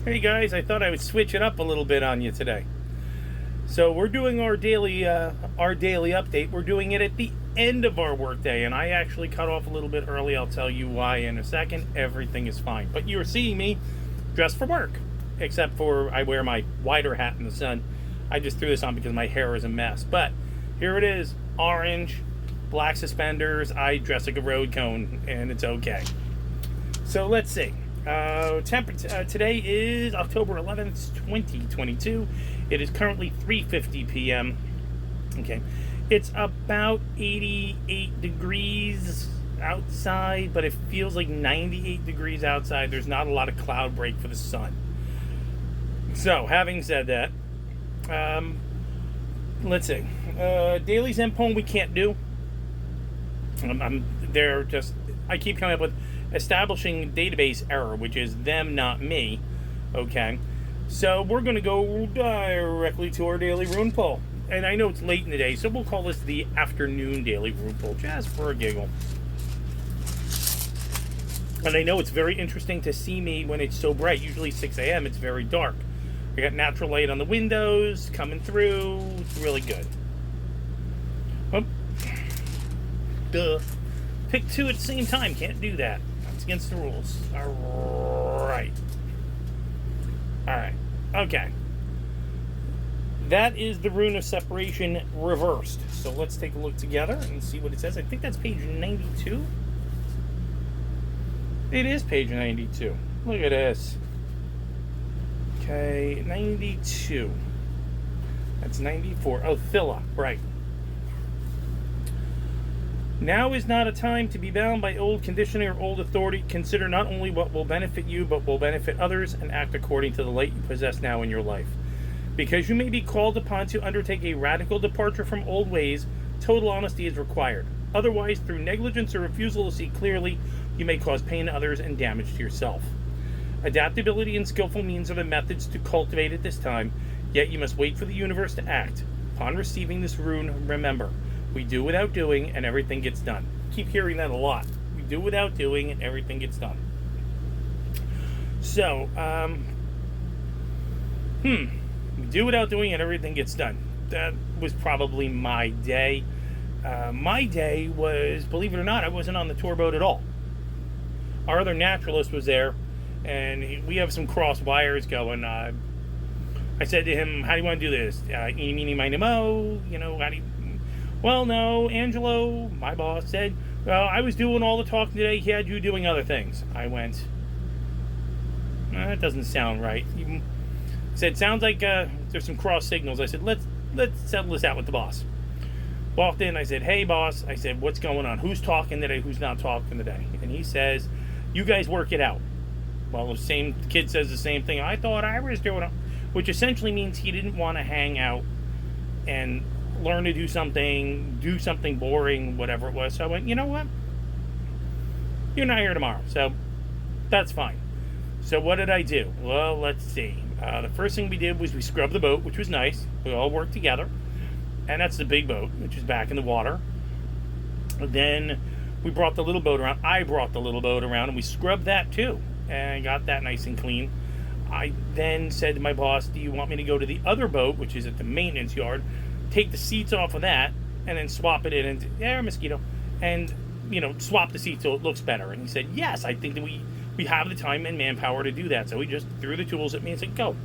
Hey guys, I thought I would switch it up a little bit on you today. So we're doing our daily update. We're doing it at the end of our workday, and I actually cut off a little bit early. I'll tell you why in a second. Everything is fine, but you're seeing me dressed for work, except for I wear my wider hat in the sun. I just threw this on because my hair is a mess. But here it is, orange, black suspenders. I dress like a road cone, and it's okay. So let's see. Today is October 11th, 2022. It is currently 3:50 p.m. Okay. It's about 88 degrees outside, but it feels like 98 degrees outside. There's not a lot of cloud break for the sun. So, having said that, um, let's see. Daily Zen poem we can't do. They're just, I keep coming up with establishing database error, which is them, not me. Okay. So we're going to go directly to our daily rune pull. And I know it's late in the day, so we'll call this the afternoon daily rune pull, just for a giggle. And I know it's very interesting to see me when it's so bright. Usually 6 a.m. it's very dark. I got natural light on the windows coming through. It's really good. Oh. Duh. Pick two at the same time. Can't do that. That's against the rules. Alright. Alright. Okay. That is the rune of separation reversed. So let's take a look together and see what it says. I think that's page 92. It is page 92. Look at this. Okay, 92. That's 94. Oh, Thilla. Right. Now is not a time to be bound by old conditioning or old authority. Consider not only what will benefit you, but will benefit others, and act according to the light you possess now in your life. Because you may be called upon to undertake a radical departure from old ways, total honesty is required. Otherwise, through negligence or refusal to see clearly, you may cause pain to others and damage to yourself. Adaptability and skillful means are the methods to cultivate at this time, yet you must wait for the universe to act. Upon receiving this rune, remember, we do without doing, and everything gets done. Keep hearing that a lot. We do without doing, and everything gets done. So, we do without doing, and everything gets done. That was probably my day. My day was, believe it or not, I wasn't on the tour boat at all. Our other naturalist was there, and we have some cross wires going. I said to him, "How do you want to do this? Eeny, meeny, miny, mo? You know, how do you?" Well, no, Angelo, my boss, said, well, I was doing all the talking today. He had you doing other things. I went, that doesn't sound right. He said, sounds like there's some cross signals. I said, let's settle this out with the boss. Walked in, I said, hey, boss. I said, what's going on? Who's talking today? Who's not talking today? And he says, you guys work it out. Well, the kid says the same thing. I thought I was doing it, which essentially means he didn't want to hang out and learn to do something boring, whatever it was. So I went, you know what? You're not here tomorrow, so that's fine. So what did I do? Well, let's see. The first thing we did was we scrubbed the boat, which was nice. We all worked together. And that's the big boat, which is back in the water. Then we brought the little boat around. I brought the little boat around, and we scrubbed that too. And got that nice and clean. I then said to my boss, do you want me to go to the other boat, which is at the maintenance yard, take the seats off of that, and then swap it in and mosquito, and swap the seats so it looks better. And he said, yes, I think that we have the time and manpower to do that. So he just threw the tools at me and said, go.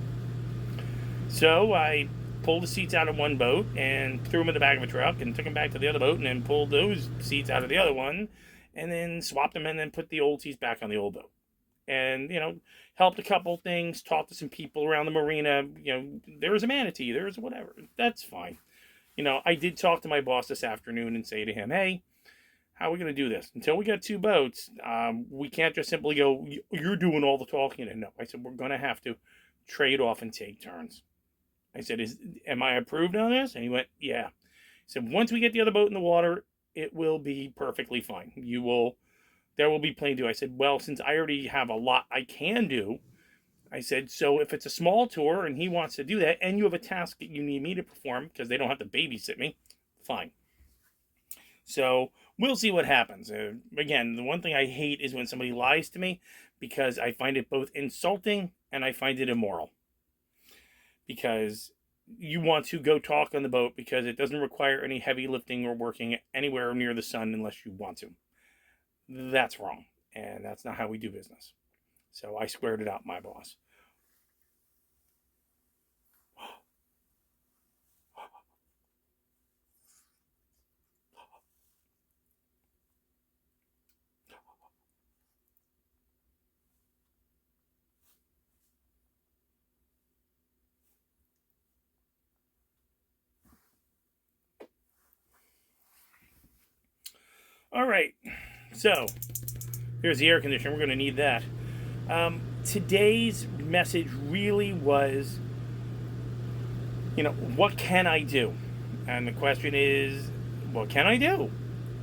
So I pulled the seats out of one boat and threw them in the back of a truck and took them back to the other boat, and then pulled those seats out of the other one and then swapped them and then put the old seats back on the old boat. And, helped a couple things, talked to some people around the marina. There was a manatee, there was whatever. That's fine. I did talk to my boss this afternoon and say to him, hey, how are we going to do this? Until we get two boats, we can't just simply go, you're doing all the talking. And no, I said, we're going to have to trade off and take turns. I said, am I approved on this? And he went, yeah. He said, once we get the other boat in the water, it will be perfectly fine. There will be plenty to do. I said, well, since I already have a lot I can do, I said, so if it's a small tour and he wants to do that, and you have a task that you need me to perform because they don't have to babysit me, fine. So we'll see what happens. Again, the one thing I hate is when somebody lies to me, because I find it both insulting and I find it immoral. Because you want to go talk on the boat because it doesn't require any heavy lifting or working anywhere near the sun unless you want to. That's wrong, and that's not how we do business. So I squared it out, my boss. All right, so here's the air conditioner. We're going to need that. Today's message really was, what can I do? And the question is, what can I do?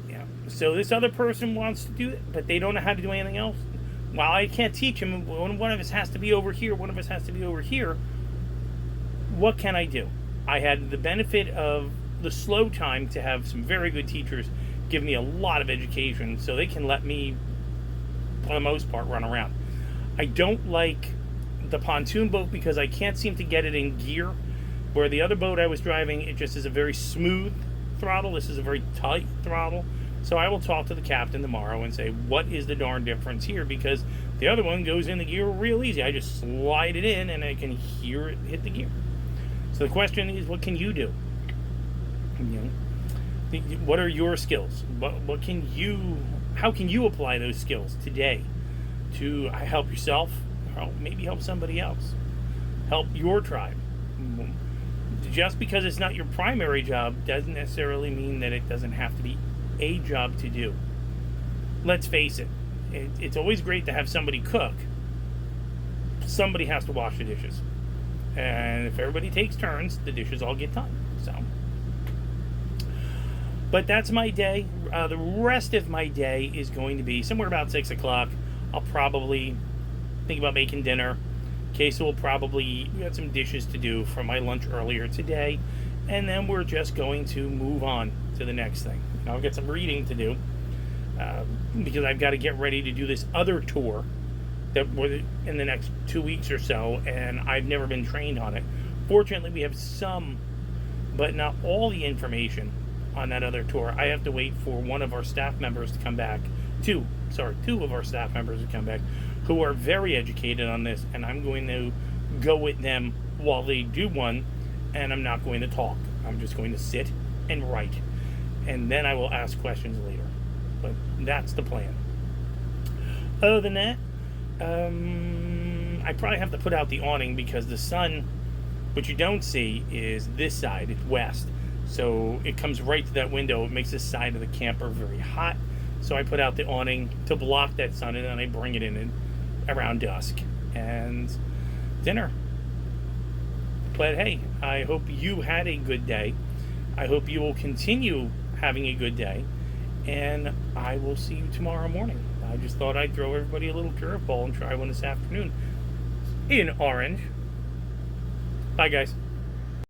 Yeah. So this other person wants to do it, but they don't know how to do anything else. Well, I can't teach them. One of us has to be over here. One of us has to be over here. What can I do? I had the benefit of the slow time to have some very good teachers give me a lot of education, so they can let me, for the most part, run around. I don't like the pontoon boat because I can't seem to get it in gear, where the other boat I was driving, it just is a very smooth throttle. This is a very tight throttle. So I will talk to the captain tomorrow and say, what is the darn difference here? Because the other one goes in the gear real easy. I just slide it in and I can hear it hit the gear. So the question is, what can you do? What are your skills? How can you apply those skills today to help yourself, or maybe help somebody else, help your tribe? Just because it's not your primary job doesn't necessarily mean that it doesn't have to be a job to do. Let's face it, it's always great to have somebody cook. Somebody has to wash the dishes. And if everybody takes turns, the dishes all get done. But that's my day. The rest of my day is going to be somewhere about 6 o'clock. I'll probably think about making dinner. Casey will we got some dishes to do from my lunch earlier today. And then we're just going to move on to the next thing. I'll get some reading to do because I've got to get ready to do this other tour that we're in the next 2 weeks or so, and I've never been trained on it. Fortunately, we have some, but not all the information on that other tour. I have to wait for one of our staff members to come back. Two of our staff members to come back who are very educated on this, and I'm going to go with them while they do one, and I'm not going to talk. I'm just going to sit and write, and then I will ask questions later. But that's the plan. Other than that, I probably have to put out the awning because the sun, what you don't see, is this side. It's west. So it comes right to that window. It makes this side of the camper very hot. So I put out the awning to block that sun, and then I bring it in around dusk. And dinner. But hey, I hope you had a good day. I hope you will continue having a good day. And I will see you tomorrow morning. I just thought I'd throw everybody a little curveball and try one this afternoon in orange. Bye, guys.